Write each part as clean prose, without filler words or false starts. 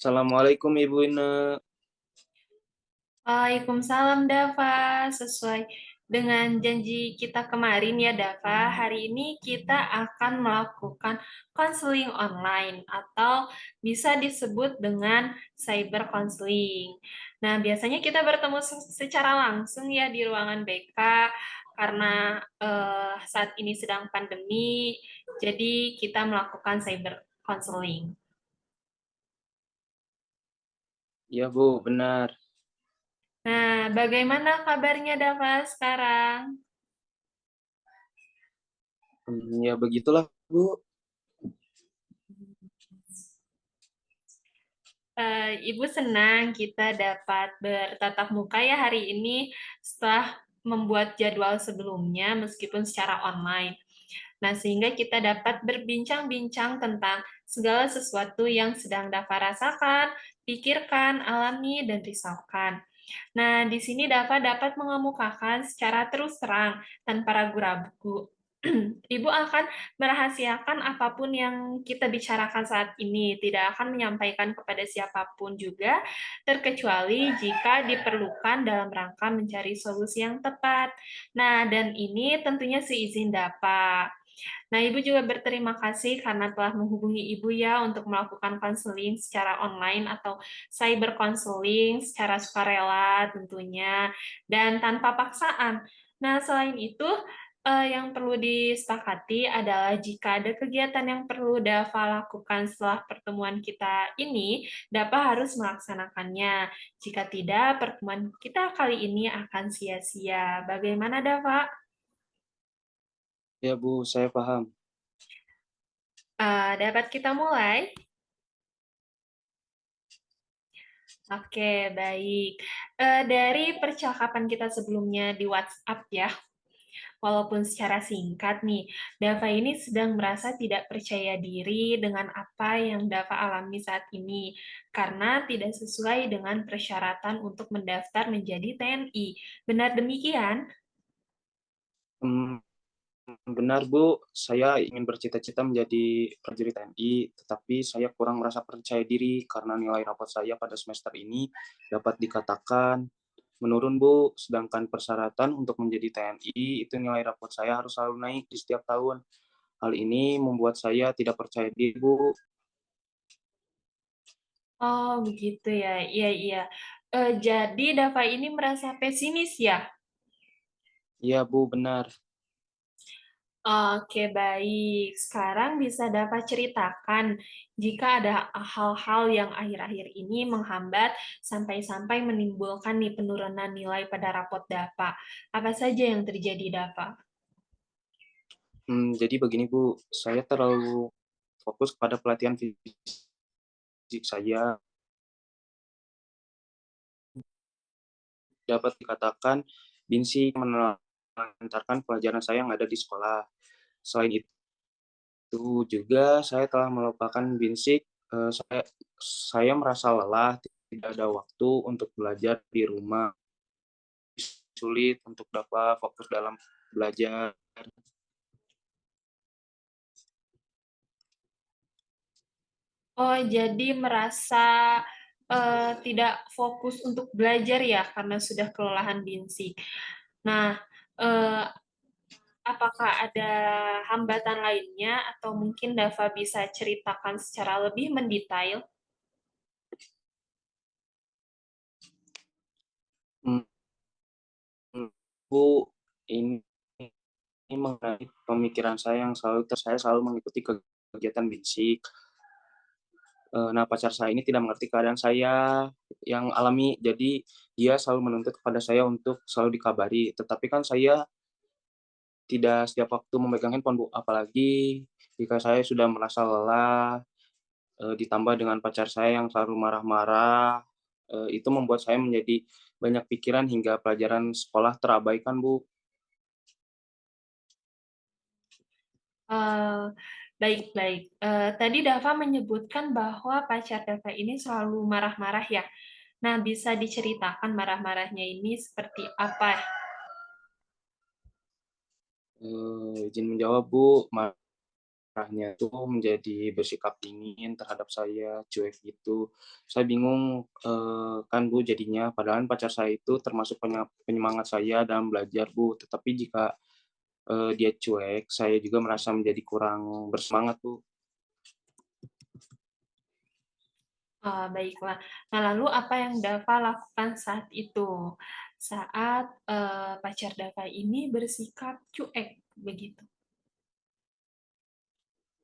Assalamualaikum Ibu Ine. Waalaikumsalam Dava, sesuai dengan janji kita kemarin ya Dava, hari ini kita akan melakukan konseling online atau bisa disebut dengan cyber counseling. Nah, biasanya kita bertemu secara langsung ya di ruangan BK karena saat ini sedang pandemi, jadi kita melakukan cyber counseling. Ya Bu, benar. Nah, bagaimana kabarnya Dava sekarang? Ya begitulah Bu. Ibu senang kita dapat bertatap muka ya hari ini setelah membuat jadwal sebelumnya meskipun secara online. Nah, sehingga kita dapat berbincang-bincang tentang segala sesuatu yang sedang Dava rasakan, pikirkan, alami, dan risaukan. Nah, di sini Dava dapat mengemukakan secara terus terang tanpa ragu-ragu. Ibu akan merahasiakan apapun yang kita bicarakan saat ini, tidak akan menyampaikan kepada siapapun juga, terkecuali jika diperlukan dalam rangka mencari solusi yang tepat. Nah, dan ini tentunya seizin Dava. Nah, Ibu juga berterima kasih karena telah menghubungi Ibu ya untuk melakukan konseling secara online atau cyber counseling secara sukarela tentunya dan tanpa paksaan. Nah, selain itu, yang perlu disepakati adalah jika ada kegiatan yang perlu Dava lakukan setelah pertemuan kita ini, Dava harus melaksanakannya. Jika tidak, pertemuan kita kali ini akan sia-sia. Bagaimana, Dava? Ya Bu, saya paham. Dapat kita mulai? Oke, baik. Dari percakapan kita sebelumnya di WhatsApp ya, walaupun secara singkat nih, Dava ini sedang merasa tidak percaya diri dengan apa yang Dava alami saat ini, karena tidak sesuai dengan persyaratan untuk mendaftar menjadi TNI. Benar demikian? Hmm, Benar Bu, saya ingin bercita-cita menjadi prajurit TNI, tetapi saya kurang merasa percaya diri karena nilai rapot saya pada semester ini dapat dikatakan menurun Bu, sedangkan persyaratan untuk menjadi TNI itu nilai rapot saya harus selalu naik di setiap tahun. Hal ini membuat saya tidak percaya diri Bu. Oh, begitu ya. Iya, iya. Jadi Dava ini merasa pesimis ya? Iya Bu, benar. Oke, baik. Sekarang bisa dapat ceritakan jika ada hal-hal yang akhir-akhir ini menghambat sampai-sampai menimbulkan nih penurunan nilai pada rapot DAPA. Apa saja yang terjadi, DAPA? Jadi begini Bu, saya terlalu fokus pada pelatihan fisik saya, dapat dikatakan Binsi menelantarkan pelajaran saya yang ada di sekolah. Selain itu juga saya telah melupakan Binsik, saya merasa lelah, tidak ada waktu untuk belajar di rumah, sulit untuk dapat fokus dalam belajar. Oh, jadi merasa tidak fokus untuk belajar ya karena sudah kelelahan Binsi. Nah, eh, apakah ada hambatan lainnya atau mungkin Dava bisa ceritakan secara lebih mendetail? Hmm, Bu, ini mengenai pemikiran saya yang saya selalu mengikuti kegiatan Binsik. Nah, pacar saya ini tidak mengerti keadaan saya yang alami, jadi dia selalu menuntut kepada saya untuk selalu dikabari. Tetapi kan saya tidak setiap waktu memegang handphone, Bu, apalagi jika saya sudah merasa lelah, ditambah dengan pacar saya yang selalu marah-marah, itu membuat saya menjadi banyak pikiran hingga pelajaran sekolah terabaikan, Bu. Eh, Baik-baik. Tadi Dava menyebutkan bahwa pacar Dava ini selalu marah-marah ya. Nah, bisa diceritakan marah-marahnya ini seperti apa? Izin menjawab, Bu, marahnya itu menjadi bersikap dingin terhadap saya, cuek gitu. Saya bingung, kan, Bu, jadinya, padahal pacar saya itu termasuk penyemangat saya dalam belajar, Bu. Tetapi jika, dia cuek, saya juga merasa menjadi kurang bersemangat, Bu. Baiklah. Nah, lalu apa yang Dava lakukan saat itu? Saat pacar Dava ini bersikap cuek, begitu.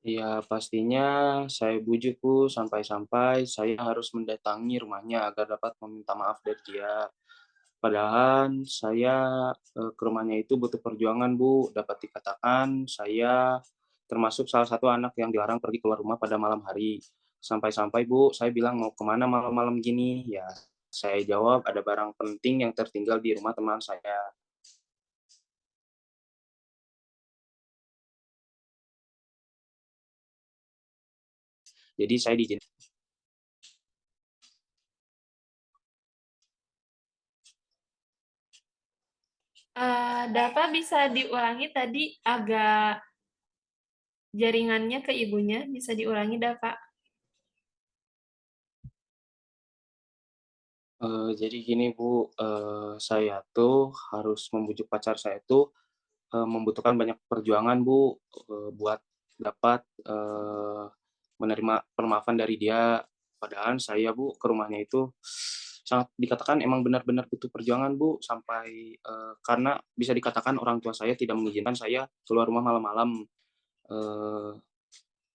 Iya, pastinya saya bujuk, Bu, sampai-sampai saya harus mendatangi rumahnya agar dapat meminta maaf dari dia. Padahal saya, ke rumahnya itu butuh perjuangan, Bu. Dapat dikatakan saya termasuk salah satu anak yang dilarang pergi keluar rumah pada malam hari. Sampai-sampai, Bu, saya bilang, "Mau kemana malam-malam gini?" Ya, saya jawab, "Ada barang penting yang tertinggal di rumah teman saya." Jadi saya Dava bisa diulangi tadi agak jaringannya ke ibunya, bisa diulangi Dava. Jadi gini, Bu, saya tuh harus membujuk pacar saya tuh, membutuhkan banyak perjuangan, Bu, buat dapat, menerima permaafan dari dia. Padahal saya, Bu, ke rumahnya itu sangat dikatakan emang benar-benar butuh perjuangan, Bu, sampai, karena bisa dikatakan orang tua saya tidak mengizinkan saya keluar rumah malam-malam. Eee,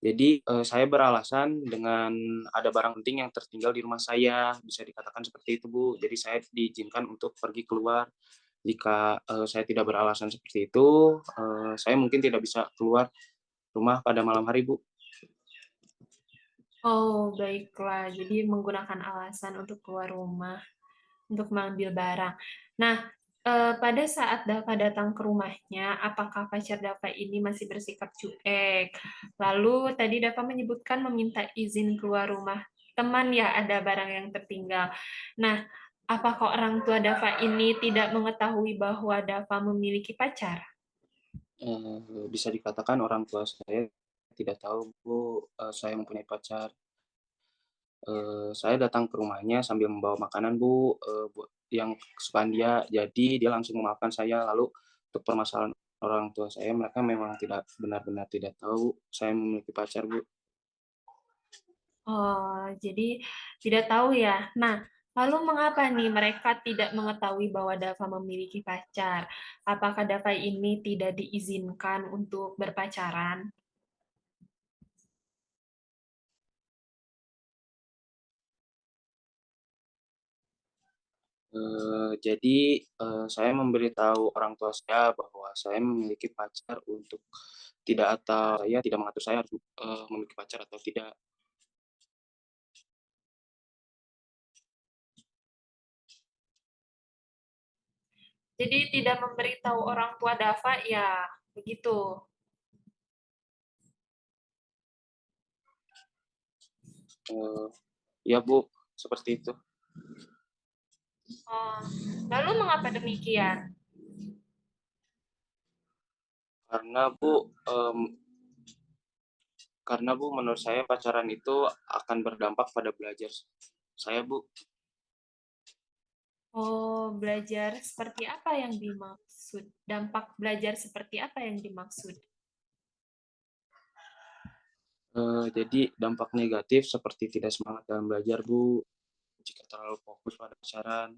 jadi, saya beralasan dengan ada barang penting yang tertinggal di rumah saya, bisa dikatakan seperti itu, Bu. Jadi saya diizinkan untuk pergi keluar. Jika, saya tidak beralasan seperti itu, saya mungkin tidak bisa keluar rumah pada malam hari, Bu. Oh, baiklah. Jadi menggunakan alasan untuk keluar rumah, untuk mengambil barang. Nah, pada saat Dava datang ke rumahnya, apakah pacar Dava ini masih bersikap cuek? Lalu tadi Dava menyebutkan meminta izin keluar rumah teman ya, ada barang yang tertinggal. Nah, apakah orang tua Dava ini tidak mengetahui bahwa Dava memiliki pacar? Bisa dikatakan orang tua saya tidak tahu, Bu, saya mempunyai pacar. Saya datang ke rumahnya sambil membawa makanan, Bu, yang kesukaan dia. Jadi dia langsung memaafkan saya. Lalu untuk permasalahan orang tua saya, mereka memang tidak benar-benar tidak tahu saya memiliki pacar, Bu. Oh, jadi tidak tahu ya. Nah, lalu mengapa nih mereka tidak mengetahui bahwa Dava memiliki pacar? Apakah Dava ini tidak diizinkan untuk berpacaran? Jadi, saya memberitahu orang tua saya bahwa saya memiliki pacar untuk tidak atau saya tidak mengatur saya harus, memiliki pacar atau tidak. Jadi tidak memberitahu orang tua Dava, ya begitu. Eee, iya, Bu, seperti itu. Oh, lalu mengapa demikian? Karena Bu, karena Bu, menurut saya pacaran itu akan berdampak pada belajar saya, Bu. Oh, belajar seperti apa yang dimaksud? Dampak belajar seperti apa yang dimaksud? Jadi dampak negatif seperti tidak semangat dalam belajar, Bu, jika terlalu fokus pada pacaran.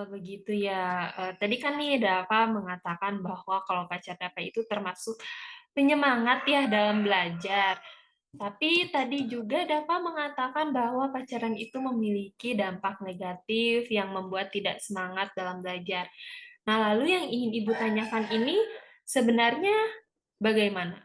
Begitu ya. Tadi kan nih Dava mengatakan bahwa kalau pacar Dava itu termasuk penyemangat ya dalam belajar. Tapi tadi juga Dava mengatakan bahwa pacaran itu memiliki dampak negatif yang membuat tidak semangat dalam belajar. Nah, lalu yang ingin Ibu tanyakan ini sebenarnya bagaimana?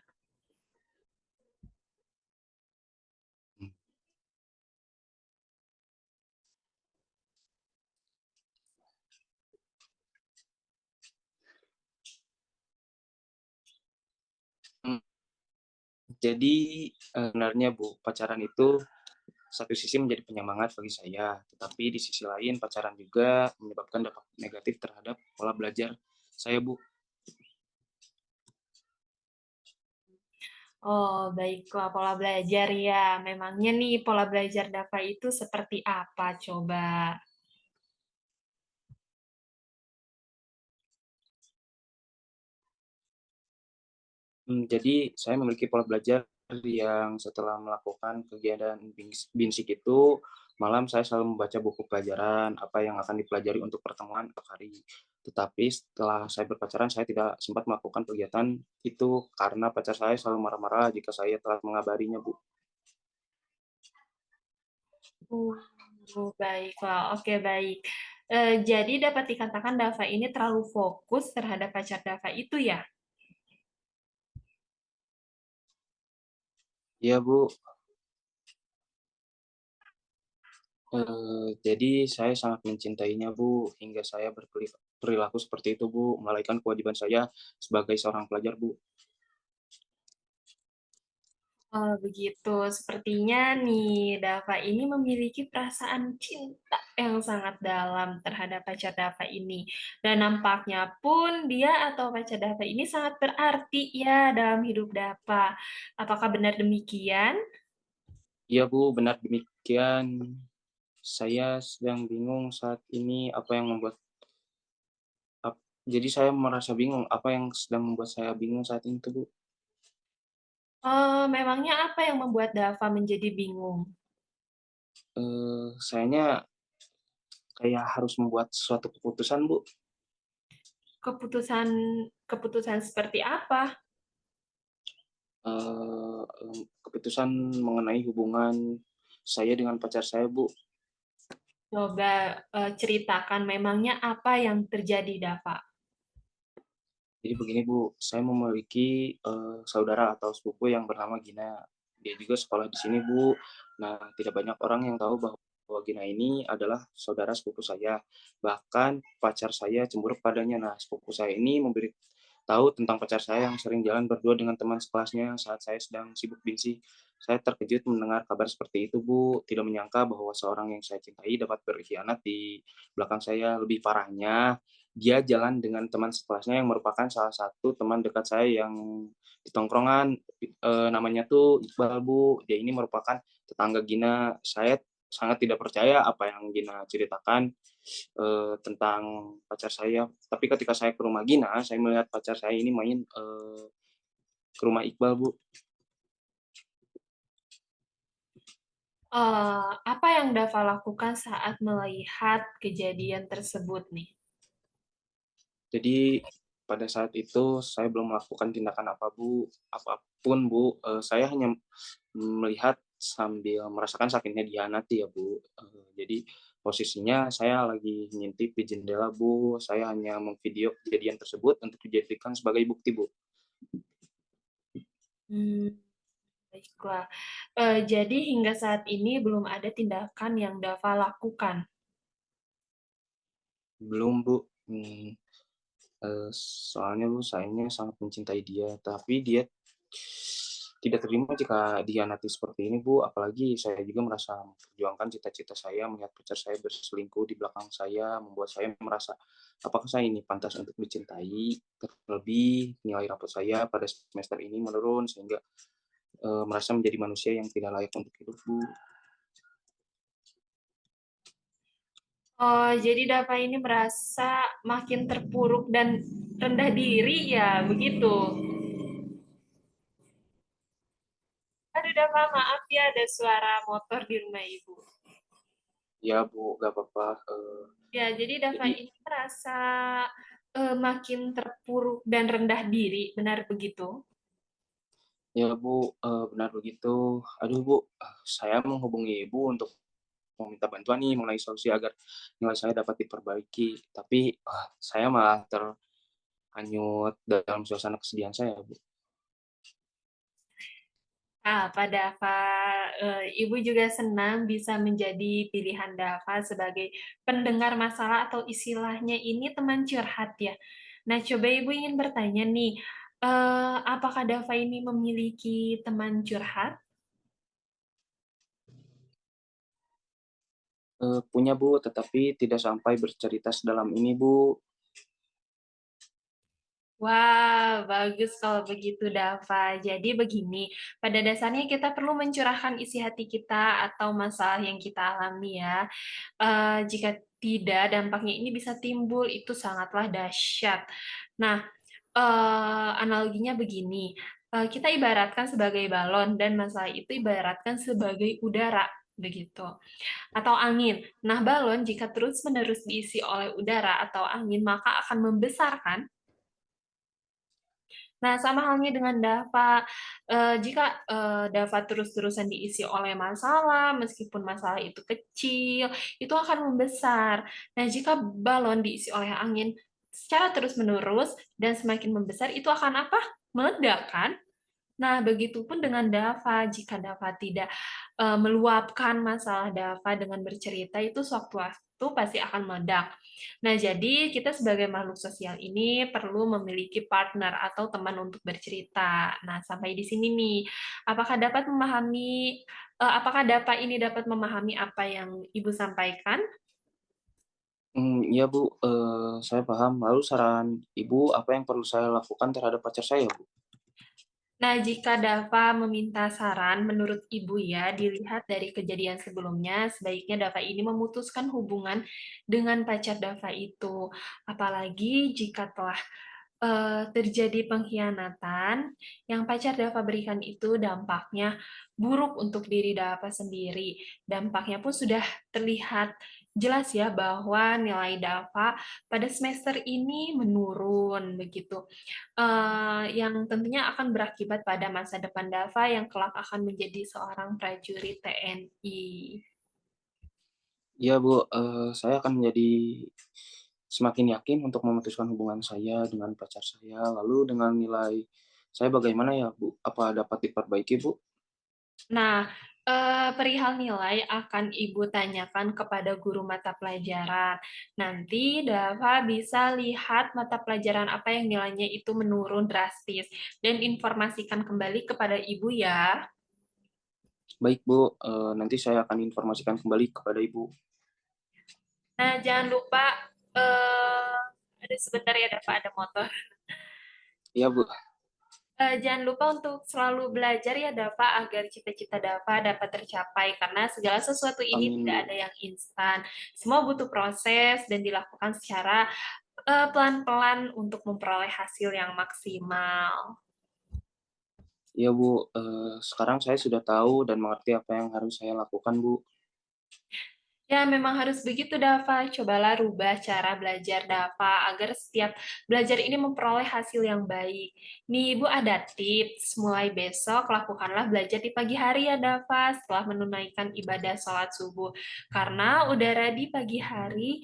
Mmm, jadi, sebenarnya Bu, pacaran itu satu sisi menjadi penyemangat bagi saya, tetapi di sisi lain pacaran juga menyebabkan dampak negatif terhadap pola belajar saya, Bu. Oh, baiklah, pola belajar ya. Memangnya nih pola belajar Dava itu seperti apa coba? Jadi saya memiliki pola belajar yang setelah melakukan kegiatan BINSIK itu, malam saya selalu membaca buku pelajaran, apa yang akan dipelajari untuk pertemuan esok hari. Tetapi setelah saya berpacaran, saya tidak sempat melakukan kegiatan itu karena pacar saya selalu marah-marah jika saya telat mengabarinya, Bu. Baiklah, oke baik. Jadi dapat dikatakan Dava ini terlalu fokus terhadap pacar Dava itu ya? Iya, Bu. Jadi saya sangat mencintainya, Bu, hingga saya perilaku seperti itu, Bu, melalaikan kewajiban saya sebagai seorang pelajar, Bu. Oh, begitu. Sepertinya nih, Dava ini memiliki perasaan cinta yang sangat dalam terhadap pacar Dava ini. Dan nampaknya pun dia atau pacar Dava ini sangat berarti ya dalam hidup Dava. Apakah benar demikian? Iya, Bu, benar demikian. Saya sedang bingung saat ini apa yang membuat ap jadi saya merasa bingung, apa yang sedang membuat saya bingung saat ini tuh, Bu? Memangnya apa yang membuat Dava menjadi bingung? Sayanya kayak harus membuat suatu keputusan, Bu, Keputusan keputusan seperti apa? keputusan mengenai hubungan saya dengan pacar saya, Bu. Coba ceritakan memangnya apa yang terjadi, Dava? Jadi begini, Bu, saya memiliki, saudara atau sepupu yang bernama Gina. Dia juga sekolah di sini, Bu. Nah, tidak banyak orang yang tahu bahwa Gina ini adalah saudara sepupu saya. Bahkan pacar saya cemburu padanya. Nah, sepupu saya ini memberi tahu tentang pacar saya yang sering jalan berdua dengan teman sekelasnya saat saya sedang sibuk binsi. Saya terkejut mendengar kabar seperti itu, Bu. Tidak menyangka bahwa seorang yang saya cintai dapat berkhianat di belakang saya. Lebih parahnya, dia jalan dengan teman sekelasnya yang merupakan salah satu teman dekat saya yang di tongkrongan, namanya tuh Iqbal, Bu. Dia ini merupakan tetangga Gina. Saya sangat tidak percaya apa yang Gina ceritakan, tentang pacar saya. Tapi ketika saya ke rumah Gina, saya melihat pacar saya ini main, ke rumah Iqbal, Bu. Apa yang Dava lakukan saat melihat kejadian tersebut nih? Jadi pada saat itu saya belum melakukan tindakan apa, Bu, apapun, Bu. Saya hanya melihat sambil merasakan sakitnya dihianati ya, Bu. Jadi posisinya saya lagi ngintip di jendela, Bu. Saya hanya mengvideo kejadian tersebut untuk dijadikan sebagai bukti, Bu. Hmm, baiklah. Jadi hingga saat ini belum ada tindakan yang Dava lakukan. Belum, Bu. Soalnya, Bu, sayanya sangat mencintai dia, tapi dia tidak terima jika dikhianati seperti ini, Bu. Apalagi saya juga merasa memperjuangkan cita-cita saya melihat pacar saya berselingkuh di belakang saya, membuat saya merasa, apakah saya ini pantas untuk dicintai? Terlebih nilai rapot saya pada semester ini menurun sehingga, merasa menjadi manusia yang tidak layak untuk hidup, Bu. Oh, jadi Dava ini merasa makin terpuruk dan rendah diri ya, begitu. Aduh, Dava, maaf ya ada suara motor di rumah Ibu. Ya, Bu, gak apa-apa, Ya, jadi Dava jadi ini merasa makin terpuruk dan rendah diri, benar begitu? ya, Bu, benar begitu. Aduh, Bu, saya menghubungi Ibu untuk meminta bantuan nih mengenai solusi agar nilai saya dapat diperbaiki. Tapi saya malah terhanyut dalam suasana kesedihan saya, Bu. Pak Dava, Ibu juga senang bisa menjadi pilihan Dava sebagai pendengar masalah atau istilahnya ini teman curhat ya. Nah, coba Ibu ingin bertanya nih, apakah Dava ini memiliki teman curhat? Punya, Bu, tetapi tidak sampai bercerita sedalam ini, Bu. Wah, bagus kalau begitu, Dava. Jadi begini, pada dasarnya kita perlu mencurahkan isi hati kita atau masalah yang kita alami ya. Jika tidak, dampaknya ini bisa timbul, itu sangatlah dahsyat. Nah, analoginya begini, kita ibaratkan sebagai balon dan masalah itu ibaratkan sebagai udara, begitu, atau angin. Nah, balon jika terus-menerus diisi oleh udara atau angin, maka akan membesar kan? Nah, sama halnya dengan Dava. Jika Dava terus-terusan diisi oleh masalah, meskipun masalah itu kecil, itu akan membesar. Nah, jika balon diisi oleh angin secara terus-menerus dan semakin membesar, itu akan apa? Meledak, kan? Nah, begitupun dengan Dava. Jika Dava tidak meluapkan masalah Dava dengan bercerita, itu sewaktu-waktu pasti akan meledak. Nah, jadi kita sebagai makhluk sosial ini perlu memiliki partner atau teman untuk bercerita. Nah, sampai di sini nih, apakah Dava ini dapat memahami apa yang Ibu sampaikan? Iya, Bu, saya paham. Lalu saran Ibu apa yang perlu saya lakukan terhadap pacar saya, Bu? Nah, jika Dava meminta saran, menurut Ibu ya, dilihat dari kejadian sebelumnya, sebaiknya Dava ini memutuskan hubungan dengan pacar Dava itu. Apalagi jika telah terjadi pengkhianatan, yang pacar Dava berikan itu dampaknya buruk untuk diri Dava sendiri. Dampaknya pun sudah terlihat jelas ya bahwa nilai Dava pada semester ini menurun begitu. Yang tentunya akan berakibat pada masa depan Dava yang kelak akan menjadi seorang prajurit TNI. Iya, Bu, saya akan menjadi semakin yakin untuk memutuskan hubungan saya dengan pacar saya. Lalu dengan nilai saya bagaimana ya, Bu? Apa dapat diperbaiki, Bu? Nah, perihal nilai akan Ibu tanyakan kepada guru mata pelajaran. Nanti Dava bisa lihat mata pelajaran apa yang nilainya itu menurun drastis dan informasikan kembali kepada Ibu ya. Baik, Bu, nanti saya akan informasikan kembali kepada Ibu. Nah, jangan lupa eh ada sebentar ya Dava ada motor. Iya, Bu. Jangan lupa untuk selalu belajar ya Dava agar cita-cita Dava dapat tercapai karena segala sesuatu ini Amin, tidak ada Bu. yang instan. Semua butuh proses dan dilakukan secara pelan-pelan untuk memperoleh hasil yang maksimal. Iya, Bu, sekarang saya sudah tahu dan mengerti apa yang harus saya lakukan, Bu. Ya, memang harus begitu, Dava. Cobalah rubah cara belajar Dava agar setiap belajar ini memperoleh hasil yang baik. Nih, Ibu ada tips. Mulai besok, lakukanlah belajar di pagi hari ya, Dava, setelah menunaikan ibadah sholat subuh. Karena udara di pagi hari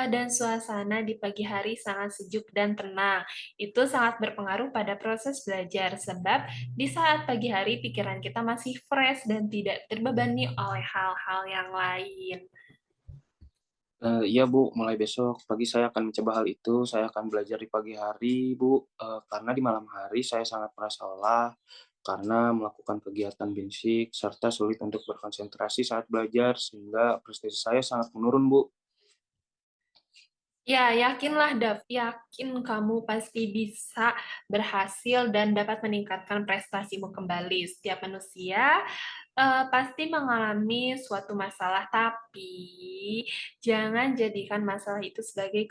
dan suasana di pagi hari sangat sejuk dan tenang. Itu sangat berpengaruh pada proses belajar, sebab di saat pagi hari pikiran kita masih fresh dan tidak terbebani oleh hal-hal yang lain. Iya Bu, mulai besok pagi saya akan mencoba hal itu. Saya akan belajar di pagi hari, Bu, karena di malam hari saya sangat merasa lelah karena melakukan kegiatan fisik serta sulit untuk berkonsentrasi saat belajar sehingga prestasi saya sangat menurun, Bu. Ya, yakinlah, Dav. Yakin kamu pasti bisa berhasil dan dapat meningkatkan prestasimu kembali. Setiap manusia pasti mengalami suatu masalah, tapi jangan jadikan masalah itu sebagai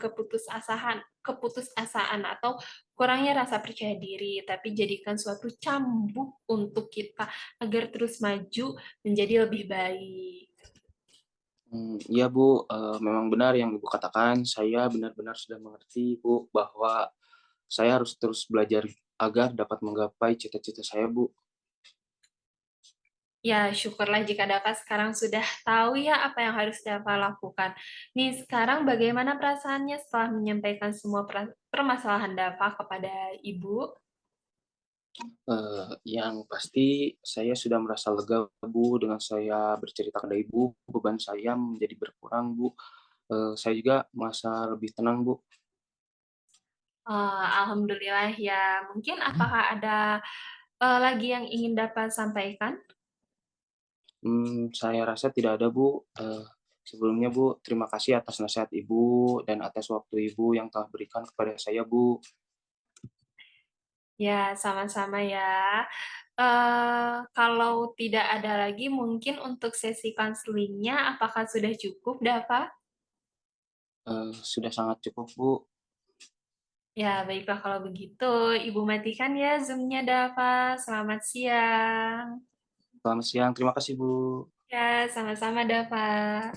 keputusasaan atau kurangnya rasa percaya diri, tapi jadikan suatu cambuk untuk kita agar terus maju menjadi lebih baik. Iya Bu, memang benar yang Ibu katakan. Saya benar-benar sudah mengerti Bu, bahwa saya harus terus belajar agar dapat menggapai cita-cita saya, Bu. Ya, syukurlah jika Dava sekarang sudah tahu ya apa yang harus Dava lakukan. Nih, sekarang bagaimana perasaannya setelah menyampaikan semua permasalahan Dava kepada Ibu? Yang pasti saya sudah merasa lega, Bu, dengan saya bercerita kepada Ibu, beban saya menjadi berkurang, Bu. Saya juga merasa lebih tenang, Bu. Alhamdulillah ya. Mungkin apakah ada lagi yang ingin Dava sampaikan? Saya rasa tidak ada, Bu. Sebelumnya, Bu, terima kasih atas nasihat Ibu dan atas waktu Ibu yang telah berikan kepada saya, Bu. Ya, sama-sama ya. Kalau tidak ada lagi, mungkin untuk sesi konselingnya, apakah sudah cukup, Dava? Sudah sangat cukup, Bu. Ya, baiklah kalau begitu. Ibu matikan ya Zoom-nya, Dava. Selamat siang. Selamat siang, terima kasih, Bu. Ya, sama-sama, Dava.